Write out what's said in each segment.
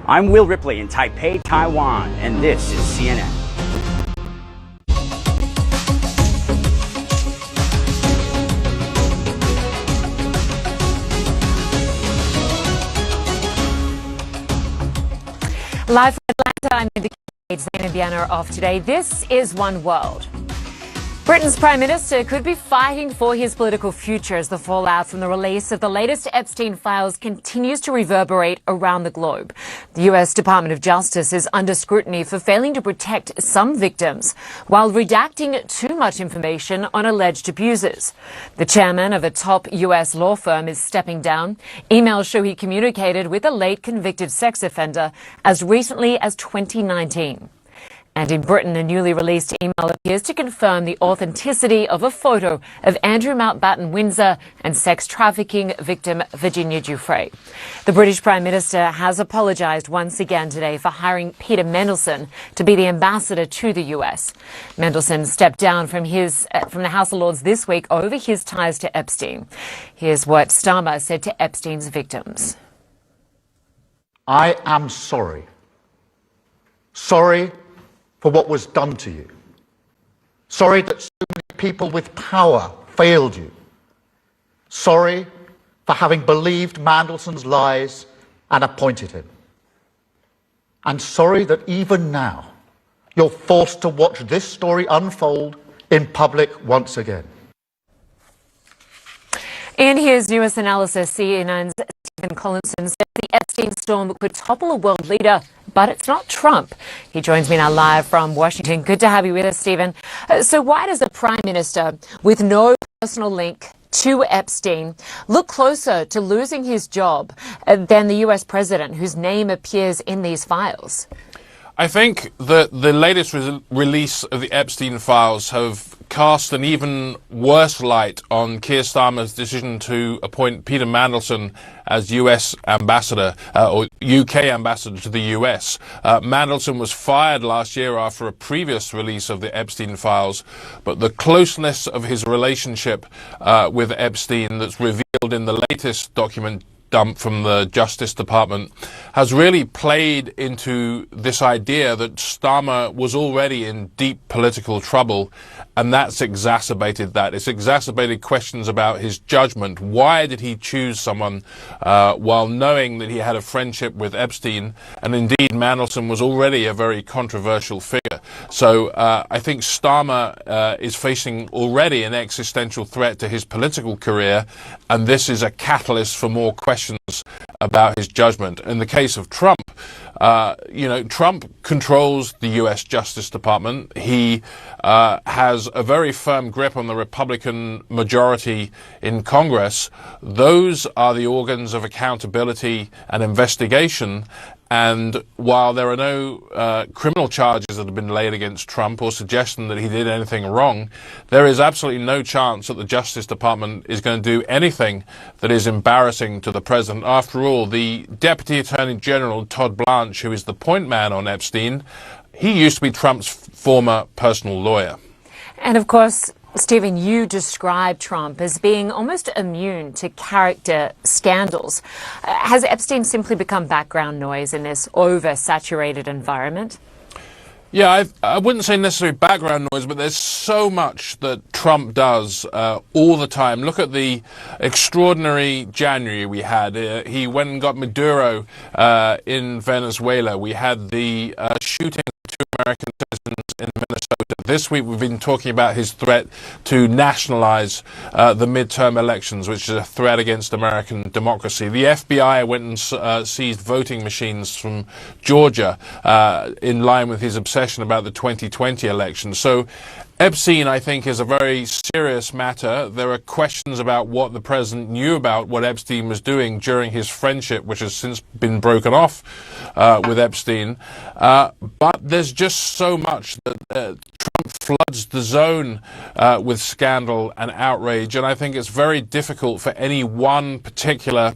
I'm Will Ripley in Taipei, Taiwan, and this is CNN. Live from Atlanta, I'm Lynda Kinkade, the banner of today. This is One World. Britain's Prime Minister could be fighting for his political future as the fallout from the release of the latest Epstein files continues to reverberate around the globe. The US Department of Justice is under scrutiny for failing to protect some victims while redacting too much information on alleged abusers. The chairman of a top US law firm is stepping down. Emails show he communicated with a late convicted sex offender as recently as 2019. And in Britain, a newly released email appears to confirm the authenticity of a photo of Andrew Mountbatten Windsor and sex trafficking victim Virginia Giuffre. The British Prime Minister has apologised once again today for hiring Peter Mandelson to be the ambassador to the US. Mandelson stepped down from the House of Lords this week over his ties to Epstein. Here's what Starmer said to Epstein's victims. I am sorry. Sorry for what was done to you. Sorry that so many people with power failed you. Sorry for having believed Mandelson's lies and appointed him. And sorry that even now you're forced to watch this story unfold in public once again. In his newest analysis, CNN's Stephen Collinson said the Epstein storm could topple a world leader, but it's not Trump. He joins me now live from Washington. Good to have you with us, Stephen. So why does the Prime Minister, with no personal link to Epstein, look closer to losing his job than the US President, whose name appears in these files? I think that the latest release of the Epstein files have cast an even worse light on Keir Starmer's decision to appoint Peter Mandelson as US ambassador, or UK ambassador to the US. Mandelson was fired last year after a previous release of the Epstein files, but the closeness of his relationship with Epstein that's revealed in the latest document dump from the Justice Department has really played into this idea that Starmer was already in deep political trouble, and that's exacerbated that. It's exacerbated questions about his judgment. Why did he choose someone while knowing that he had a friendship with Epstein? And indeed, Mandelson was already a very controversial figure. So I think Starmer is facing already an existential threat to his political career, and this is a catalyst for more questions about his judgment. In the case of Trump, Trump controls the U.S. Justice Department. He has a very firm grip on the Republican majority in Congress. Those are the organs of accountability and investigation. And while there are no criminal charges that have been laid against Trump or suggestion that he did anything wrong, there is absolutely no chance that the Justice Department is going to do anything that is embarrassing to the president. After all, the Deputy Attorney General, Todd Blanche, who is the point man on Epstein, he used to be Trump's former personal lawyer. And of course, Stephen, you describe Trump as being almost immune to character scandals. Has Epstein simply become background noise in this oversaturated environment? Yeah, I wouldn't say necessarily background noise, but there's so much that Trump does all the time. Look at the extraordinary January we had. He went and got Maduro in Venezuela. We had the shooting of 2 American citizens in Minnesota. This week we've been talking about his threat to nationalize the midterm elections, which is a threat against American democracy. The FBI went and seized voting machines from Georgia in line with his obsession about the 2020 election. So Epstein, I think, is a very serious matter. There are questions about what the president knew about what Epstein was doing during his friendship, which has since been broken off with Epstein. But there's just so much that Trump floods the zone with scandal and outrage, and I think it's very difficult for any one particular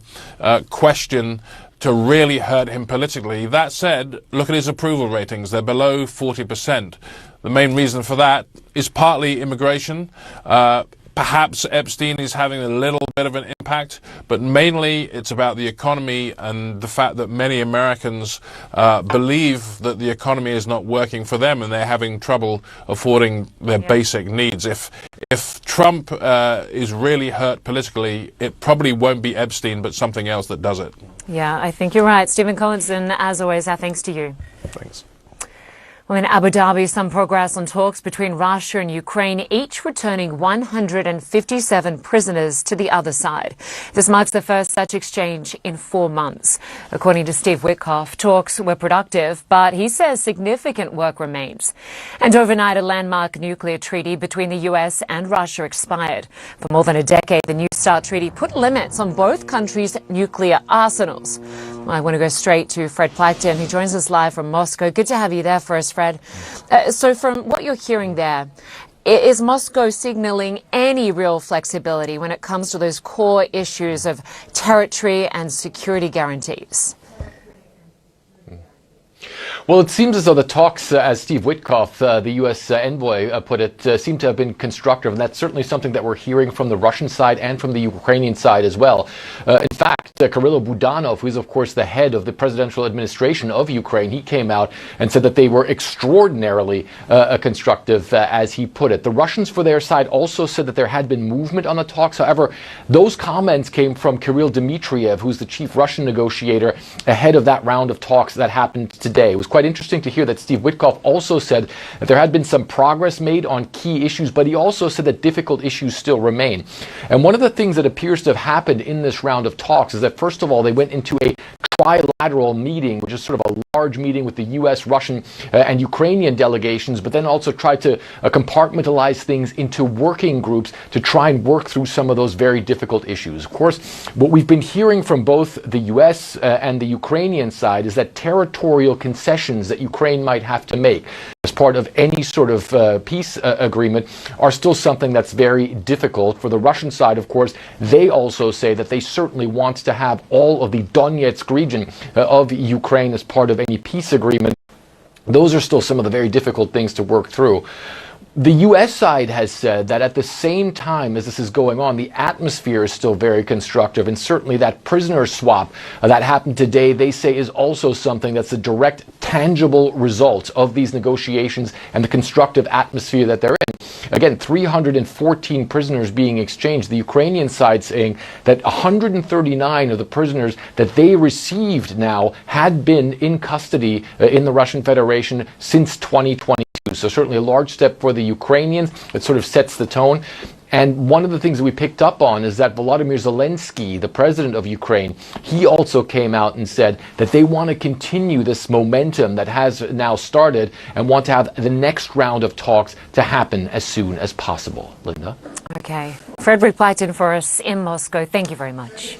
question to really hurt him politically. That said, look at his approval ratings. They're below 40%. The main reason for that is partly immigration, Perhaps Epstein is having a little bit of an impact, but mainly it's about the economy and the fact that many Americans believe that the economy is not working for them and they're having trouble affording their basic needs. If Trump is really hurt politically, it probably won't be Epstein, but something else that does it. Yeah, I think you're right. Stephen Collinson, as always, our thanks to you. Thanks. Well, in Abu Dhabi, some progress on talks between Russia and Ukraine, each returning 157 prisoners to the other side. This marks the first such exchange in 4 months. According to Steve Witkoff, talks were productive, but he says significant work remains. And overnight, a landmark nuclear treaty between the US and Russia expired. For more than a decade, the New START treaty put limits on both countries' nuclear arsenals. I want to go straight to Fred Pleitgen, who joins us live from Moscow. Good to have you there for us, Fred. So from what you're hearing there, is Moscow signaling any real flexibility when it comes to those core issues of territory and security guarantees? Well, it seems as though the talks, as Steve Witkoff, the U.S. envoy, put it, seem to have been constructive. And that's certainly something that we're hearing from the Russian side and from the Ukrainian side as well. In fact, Kirill Budanov, who is, of course, the head of the presidential administration of Ukraine, he came out and said that they were extraordinarily constructive, as he put it. The Russians, for their side, also said that there had been movement on the talks. However, those comments came from Kirill Dmitriev, who's the chief Russian negotiator, ahead of that round of talks that happened today. It was quite interesting to hear that Steve Witkoff also said that there had been some progress made on key issues, but he also said that difficult issues still remain. And one of the things that appears to have happened in this round of talks is that, first of all, they went into a trilateral meeting, which is sort of a large meeting with the U.S., Russian, and Ukrainian delegations, but then also tried to compartmentalize things into working groups to try and work through some of those very difficult issues. Of course, what we've been hearing from both the U.S. And the Ukrainian side is that territorial concessions that Ukraine might have to make as part of any sort of peace agreement are still something that's very difficult. For the Russian side, of course, they also say that they certainly want to have all of the Donetsk region of Ukraine as part of any peace agreement. Those are still some of the very difficult things to work through. The U.S. side has said that at the same time as this is going on, the atmosphere is still very constructive, and certainly that prisoner swap that happened today, they say, is also something that's a direct, tangible result of these negotiations and the constructive atmosphere that they're in. Again, 314 prisoners being exchanged. The Ukrainian side saying that 139 of the prisoners that they received now had been in custody in the Russian Federation since 2020. So certainly a large step for the Ukrainians. It sort of sets the tone. And one of the things that we picked up on is that Volodymyr Zelensky, the president of Ukraine, he also came out and said that they want to continue this momentum that has now started and want to have the next round of talks to happen as soon as possible. Linda? Okay. Frederick Pleitgen for us in Moscow. Thank you very much.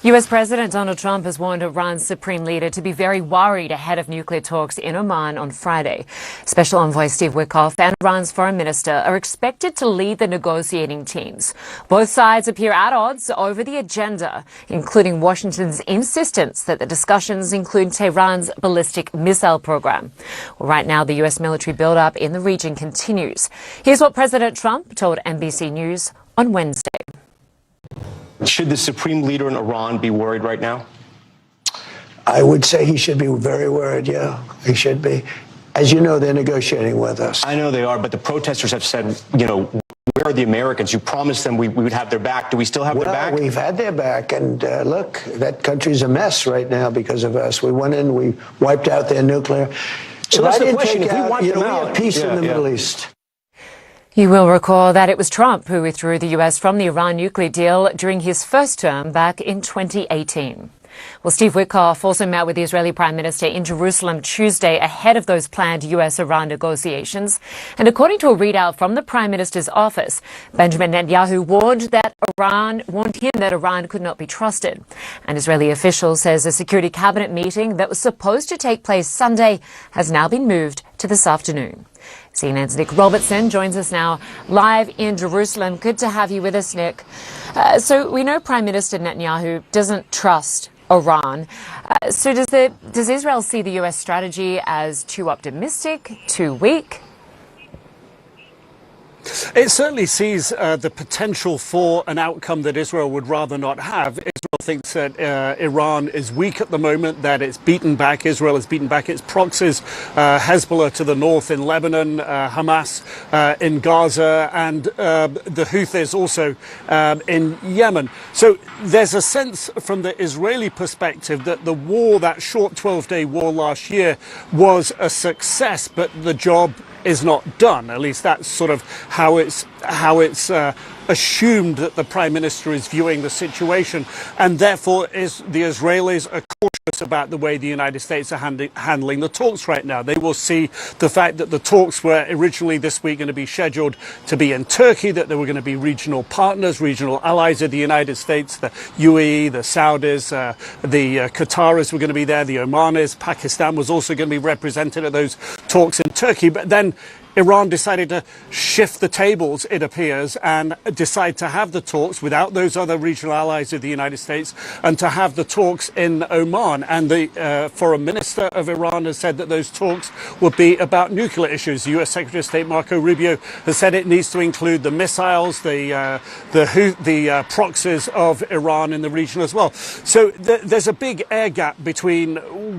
U.S. President Donald Trump has warned Iran's supreme leader to be very worried ahead of nuclear talks in Oman on Friday. Special Envoy Steve Witkoff and Iran's foreign minister are expected to lead the negotiating teams. Both sides appear at odds over the agenda, including Washington's insistence that the discussions include Tehran's ballistic missile program. Well, right now, the U.S. military buildup in the region continues. Here's what President Trump told NBC News on Wednesday. Should the supreme leader in Iran be worried right now? I would say he should be very worried, yeah. He should be. As you know, they're negotiating with us. I know they are, but the protesters have said, you know, where are the Americans? You promised them we would have their back. Do we still have their back? Well, we've had their back, and look, that country's a mess right now because of us. We went in, we wiped out their nuclear. So that's the question. If we wipe them we out, have peace in the Middle East. You will recall that it was Trump who withdrew the U.S. from the Iran nuclear deal during his first term back in 2018. Well, Steve Witkoff also met with the Israeli Prime Minister in Jerusalem Tuesday ahead of those planned U.S.-Iran negotiations. And according to a readout from the Prime Minister's office, Benjamin Netanyahu warned him that Iran could not be trusted. An Israeli official says a security cabinet meeting that was supposed to take place Sunday has now been moved to this afternoon. CNN's Nick Robertson joins us now live in Jerusalem. Good to have you with us, Nick. So we know Prime Minister Netanyahu doesn't trust Iran. So does Israel see the U.S. strategy as too optimistic, too weak? It certainly sees the potential for an outcome that Israel would rather not have. Israel thinks that Iran is weak at the moment, that it's beaten back. Israel has beaten back its proxies, Hezbollah to the north in Lebanon, Hamas in Gaza, and the Houthis also in Yemen. So there's a sense from the Israeli perspective that the war, that short 12-day war last year, was a success, but the job is not done. At least that's sort of how it's assumed that the Prime Minister is viewing the situation, and therefore the Israelis are cautious about the way the United States are handling the talks right now. They will see the fact that the talks were originally this week going to be scheduled to be in Turkey, that there were going to be regional partners, regional allies of the United States, the UAE, the Saudis, the Qataris were going to be there, the Omanis, Pakistan was also going to be represented at those talks in Turkey. But then Iran decided to shift the tables, it appears, and decide to have the talks without those other regional allies of the United States, and to have the talks in Oman. And the foreign minister of Iran has said that those talks will be about nuclear issues. The U.S. Secretary of State Marco Rubio has said it needs to include the missiles, the proxies of Iran in the region as well. So there's a big air gap between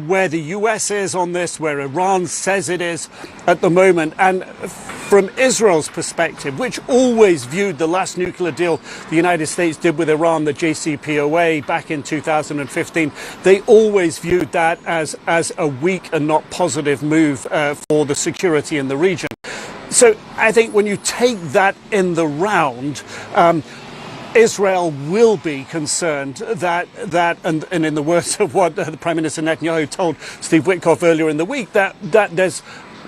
where the U.S. is on this, where Iran says it is at the moment, and from Israel's perspective, which always viewed the last nuclear deal the United States did with Iran, the JCPOA, back in 2015, they always viewed that as a weak and not positive move for the security in the region. So I think when you take that in the round, Israel will be concerned that and in the words of what the Prime Minister Netanyahu told Steve Witkoff earlier in the week, that there's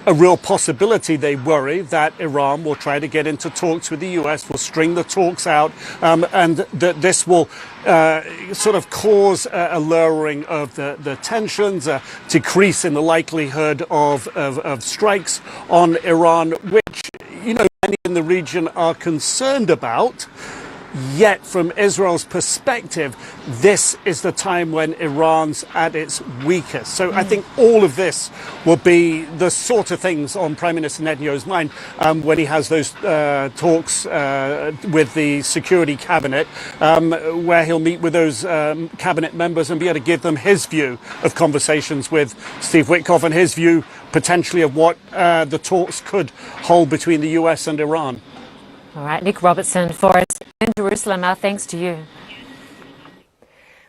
a real possibility, they worry, that Iran will try to get into talks with the US, will string the talks out, and that this will sort of cause a lowering of the tensions, a decrease in the likelihood of strikes on Iran, which, many in the region are concerned about. Yet, from Israel's perspective, this is the time when Iran's at its weakest. So I think all of this will be the sort of things on Prime Minister Netanyahu's mind when he has those talks with the Security Cabinet, where he'll meet with those cabinet members and be able to give them his view of conversations with Steve Witkoff and his view potentially of what the talks could hold between the US and Iran. All right, Nick Robertson for us in Jerusalem. Our thanks to you.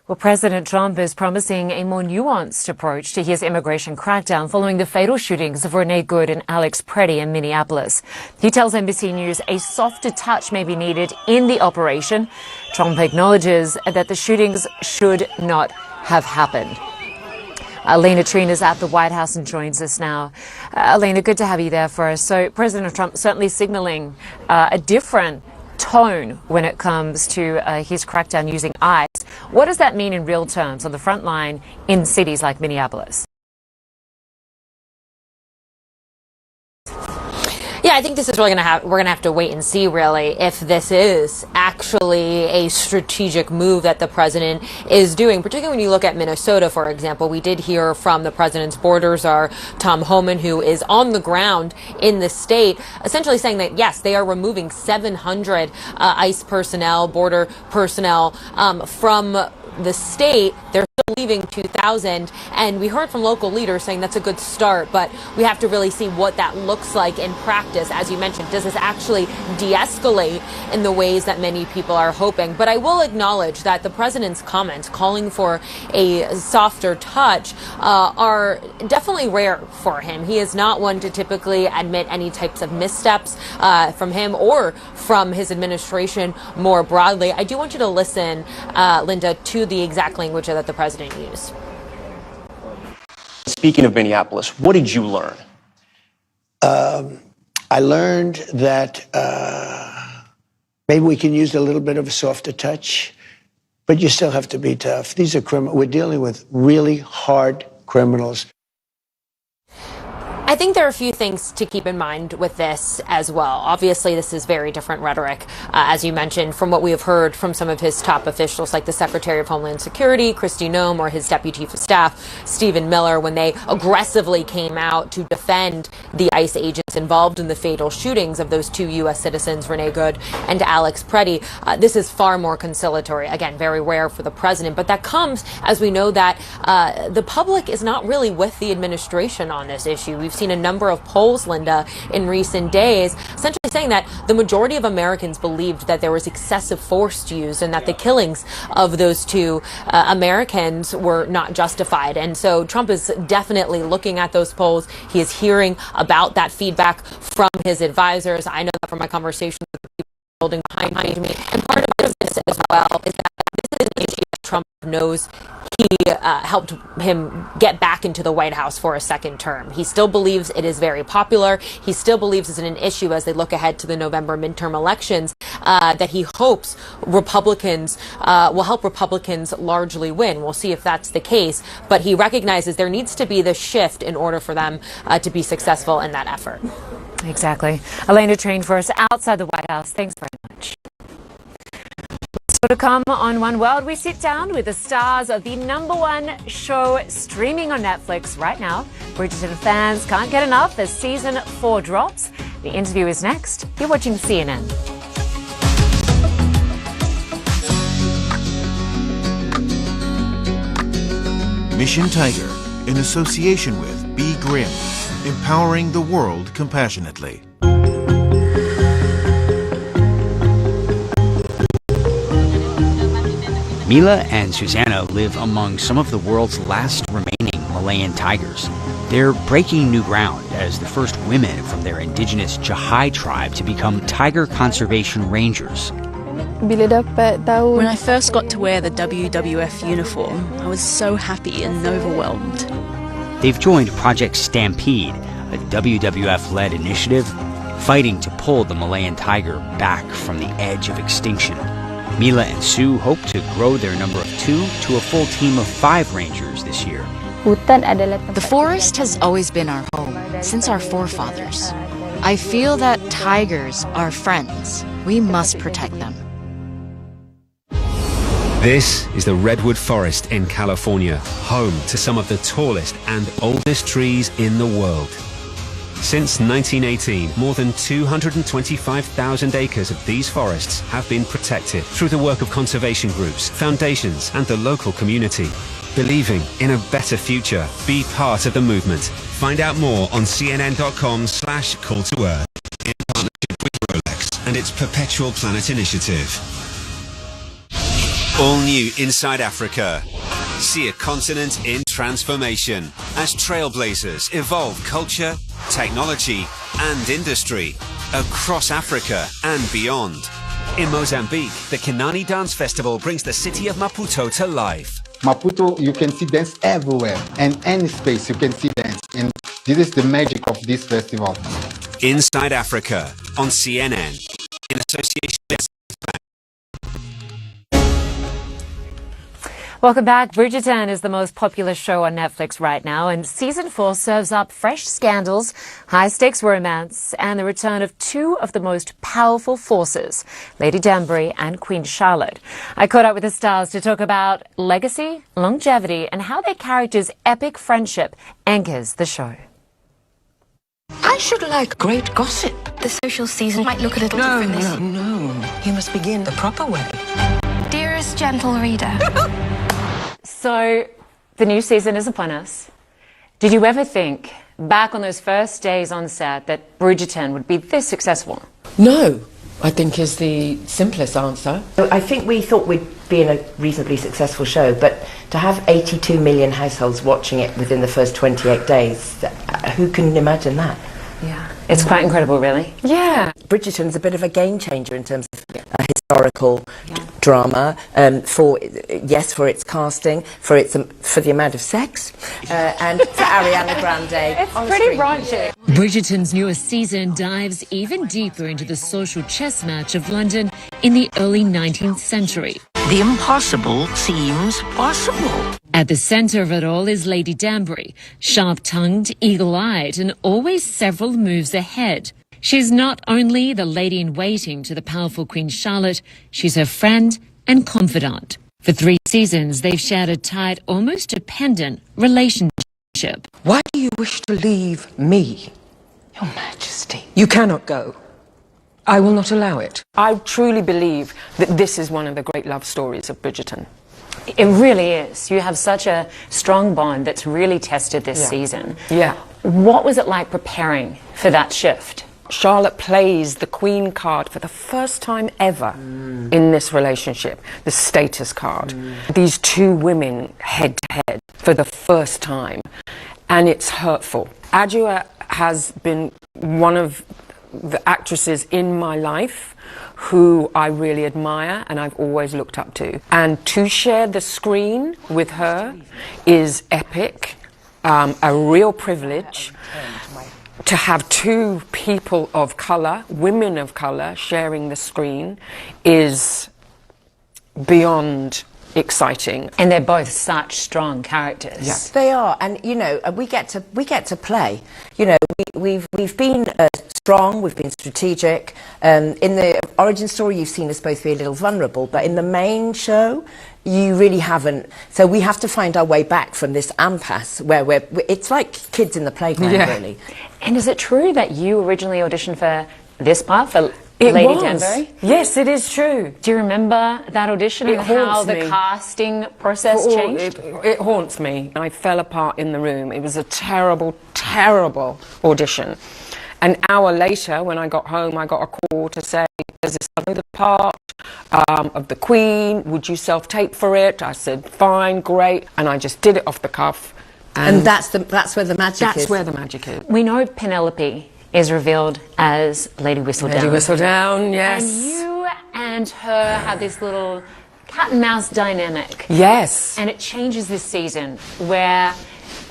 Well, President Trump is promising a more nuanced approach to his immigration crackdown following the fatal shootings of Renee Good and Alex Preddy in Minneapolis. He tells NBC News a softer touch may be needed in the operation. Trump acknowledges that the shootings should not have happened. Alina Treen is at the White House and joins us now. Alina, good to have you there for us. So President Trump certainly signaling a different tone when it comes to his crackdown using ICE. What does that mean in real terms on the front line in cities like Minneapolis? Yeah, I think this is really we're going to have to wait and see, really, if this is actually a strategic move that the president is doing, particularly when you look at Minnesota, for example. We did hear from the president's border czar, Tom Homan, who is on the ground in the state, essentially saying that, yes, they are removing 700 ICE personnel, border personnel from the state. They're still leaving 2,000, and we heard from local leaders saying that's a good start, but we have to really see what that looks like in practice. As you mentioned, does this actually de-escalate in the ways that many people are hoping? But I will acknowledge that the president's comments calling for a softer touch are definitely rare for him. He is not one to typically admit any types of missteps from him or from his administration more broadly. I do want you to listen, Lynda, to the exact language that the president used. Speaking of Minneapolis, what did you learn? I learned that maybe we can use a little bit of a softer touch, but you still have to be tough. These are criminals. We're dealing with really hard criminals. I think there are a few things to keep in mind with this as well. Obviously, this is very different rhetoric, as you mentioned, from what we have heard from some of his top officials, like the Secretary of Homeland Security, Kristi Noem, or his Deputy Chief of Staff, Stephen Miller, when they aggressively came out to defend the ICE agents involved in the fatal shootings of those two U.S. citizens, Renee Good and Alex Preddy. This is far more conciliatory. Again, very rare for the president, but that comes as we know that the public is not really with the administration on this issue. We've seen a number of polls, Lynda, in recent days, essentially saying that the majority of Americans believed that there was excessive force used and that the killings of those two Americans were not justified. And so Trump is definitely looking at those polls. He is hearing about that feedback from his advisors. I know that from my conversations with the people building behind me. And part of this as well is that this is an issue that Trump knows he helped him get back into the White House for a second term. He still believes it is very popular. He still believes it's an issue as they look ahead to the November midterm elections that he hopes Republicans will help Republicans largely win. We'll see if that's the case. But he recognizes there needs to be the shift in order for them to be successful in that effort. Exactly. Elena trained for us outside the White House. Thanks very much. To come on One World, we sit down with the stars of the #1 show streaming on Netflix right now. Bridgerton fans can't get enough as season 4 drops. The interview is next. You're watching CNN. Mission Tiger, in association with Be Grim, empowering the world compassionately. Mila and Susanna live among some of the world's last remaining Malayan tigers. They're breaking new ground as the first women from their indigenous Jahai tribe to become tiger conservation rangers. When I first got to wear the WWF uniform, I was so happy and overwhelmed. They've joined Project Stampede, a WWF-led initiative fighting to pull the Malayan tiger back from the edge of extinction. Mila and Sue hope to grow their number of 2 to a full team of 5 rangers this year. The forest has always been our home, since our forefathers. I feel that tigers are friends. We must protect them. This is the Redwood Forest in California, home to some of the tallest and oldest trees in the world. Since 1918, more than 225,000 acres of these forests have been protected through the work of conservation groups, foundations, and the local community. Believing in a better future, be part of the movement. Find out more on cnn.com/call to earth in partnership with Rolex and its Perpetual Planet Initiative. All new Inside Africa. See a continent in transformation as trailblazers evolve culture, technology and industry across Africa and beyond. In Mozambique, the Kinani Dance Festival brings the city of Maputo to life. Maputo, you can see dance everywhere, and any space you can see dance, and this is the magic of this festival. Inside Africa on CNN in association with Welcome back. Bridgerton is the most popular show on Netflix right now, and season 4 serves up fresh scandals, high-stakes romance, and the return of 2 of the most powerful forces, Lady Danbury and Queen Charlotte. I caught up with the stars to talk about legacy, longevity, and how their characters' epic friendship anchors the show. I should like great gossip. The social season might look a little different this year. No. You must begin the proper way. Dearest gentle reader. So, the new season is upon us. Did you ever think, back on those first days on set, that Bridgerton would be this successful? No, I think is the simplest answer. I think we thought we'd be in a reasonably successful show, but to have 82 million households watching it within the first 28 days, who can imagine that? Yeah, it's quite incredible, really. Yeah. Bridgerton's a bit of a game changer in terms of historical drama, for its casting, for the amount of sex, and for Ariana Grande. It's pretty raunchy. Bridgerton's newest season dives even deeper into the social chess match of London in the early 19th century. The impossible seems possible. At the centre of it all is Lady Danbury, sharp-tongued, eagle-eyed, and always several moves ahead. She's not only the lady-in-waiting to the powerful Queen Charlotte, she's her friend and confidant. For 3 seasons, they've shared a tight, almost dependent relationship. Why do you wish to leave me? Your Majesty. You cannot go. I will not allow it. I truly believe that this is one of the great love stories of Bridgerton. It really is. You have such a strong bond that's really tested this season. Yeah. What was it like preparing for that shift? Charlotte plays the Queen card for the first time ever in this relationship, the status card. These two women head to head for the first time, and it's hurtful. Adjua has been one of the actresses in my life who I really admire and I've always looked up to. And to share the screen with her is epic, a real privilege. To have two people of colour, women of colour, sharing the screen is beyond exciting. And they're both such strong characters. Yeah. They are, and you know, we get to play. You know, we've been strong, we've been strategic. In the origin story, you've seen us both be a little vulnerable, but in the main show, you really haven't. So we have to find our way back from this impasse where it's like kids in the playground, really. And is it true that you originally auditioned for this part, for Lady Danbury? Yes, it is true. Do you remember that audition and how the casting process changed? It haunts me. I fell apart in the room. It was a terrible, terrible audition. An hour later, when I got home, I got a call to say, there's this other part of the Queen. Would you self-tape for it? I said, fine, great. And I just did it off the cuff. And that's where the magic is. That's where the magic is. We know Penelope is revealed as Lady Whistledown. Lady Whistledown, yes. And you and her have this little cat and mouse dynamic. Yes. And it changes this season where...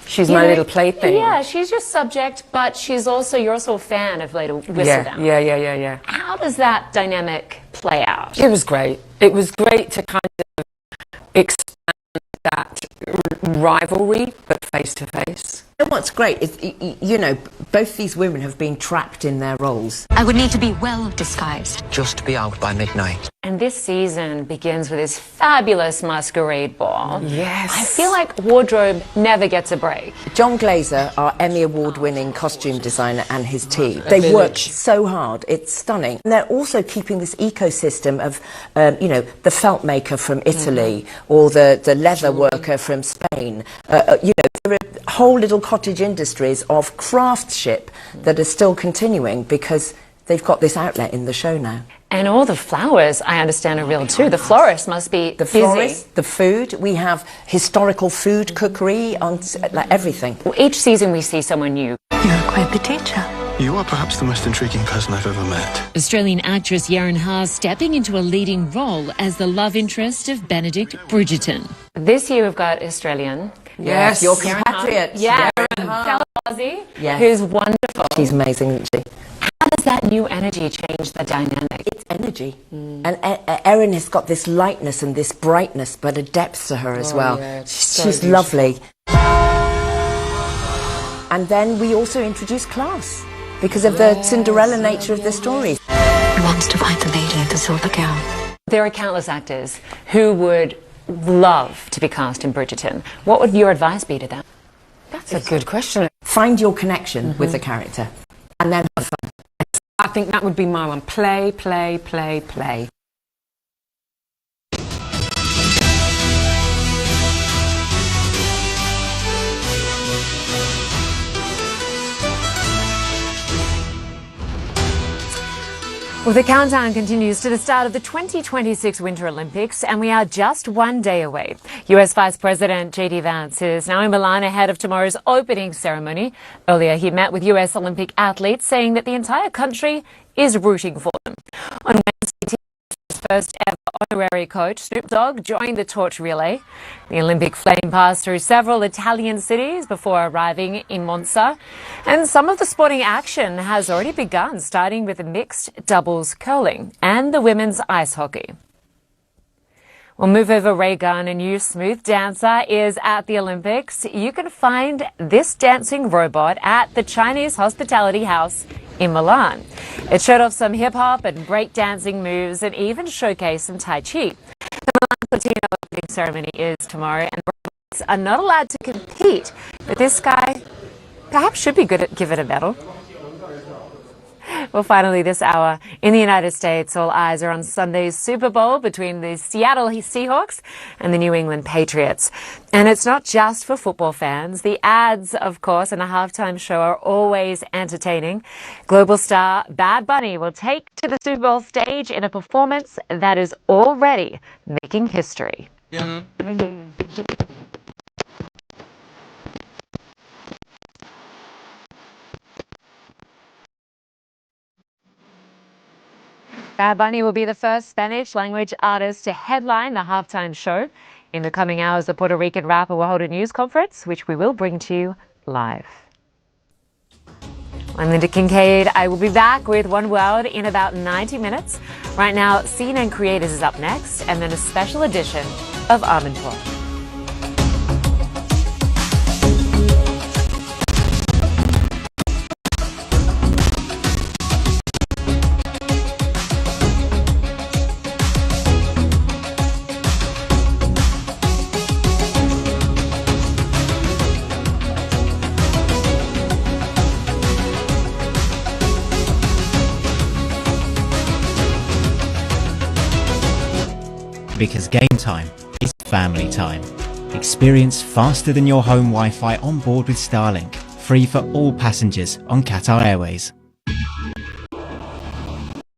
She's my little plaything. Yeah, she's your subject, but you're also a fan of Lady Whistledown. Yeah. How does that dynamic play out? It was great. It was great to kind of expand that rivalry, but face to face. And what's great is, you know, both these women have been trapped in their roles. I would need to be well disguised. Just to be out by midnight. And this season begins with this fabulous masquerade ball. Yes. I feel like wardrobe never gets a break. John Glazer, our Emmy Award-winning costume designer, and his team, they worked so hard. It's stunning. And they're also keeping this ecosystem of, you know, the felt maker from Italy or the leather worker from Spain. You know, there are whole little cottage industries of craftsmanship that are still continuing because they've got this outlet in the show now. And all the flowers, I understand, are real too. The florist must be the florist, the food. We have historical food cookery on like everything. Well, each season we see someone new. You're quite the teacher. You are perhaps the most intriguing person I've ever met. Australian actress Yaren Haas stepping into a leading role as the love interest of Benedict Bridgerton. This year we've got Australian. Yes, your compatriot. Yaren Haas, who's wonderful. She's amazing, isn't she? How does that new energy change the dynamic? It's energy. And Erin has got this lightness and this brightness, but a depth to her as well. Yeah, she's lovely. And then we also introduce class because of the Cinderella nature of the story. He wants to find the lady in the silver gown. There are countless actors who would love to be cast in Bridgerton. What would your advice be to them? That's a good question. Find your connection with the character and then have fun. I think that would be my one. Play. Well, the countdown continues to the start of the 2026 Winter Olympics, and we are just one day away. US Vice President J.D. Vance is now in Milan ahead of tomorrow's opening ceremony. Earlier, he met with US Olympic athletes, saying that the entire country is rooting for them. On Wednesday, his first ever honorary coach, Snoop Dogg, joined the torch relay. The Olympic flame passed through several Italian cities before arriving in Monza. And some of the sporting action has already begun, starting with the mixed doubles curling and the women's ice hockey. Well, move over Ray Gunn, a new smooth dancer, is at the Olympics. You can find this dancing robot at the Chinese Hospitality House in Milan. It showed off some hip-hop and break-dancing moves and even showcased some Tai Chi. The Milan Cortina opening ceremony is tomorrow, and robots are not allowed to compete, but this guy perhaps should be given a medal. Well, finally this hour, in the United States, all eyes are on Sunday's Super Bowl between the Seattle Seahawks and the New England Patriots. And it's not just for football fans. The ads, of course, and the halftime show are always entertaining. Global star Bad Bunny will take to the Super Bowl stage in a performance that is already making history. Bad Bunny will be the first Spanish-language artist to headline the halftime show. In the coming hours, the Puerto Rican rapper will hold a news conference, which we will bring to you live. I'm Lynda Kinkade. I will be back with One World in about 90 minutes. Right now, CNN Creators is up next, and then a special edition of Armentor. Because game time is family time. Experience faster than your home Wi-Fi on board with Starlink, free for all passengers on Qatar Airways.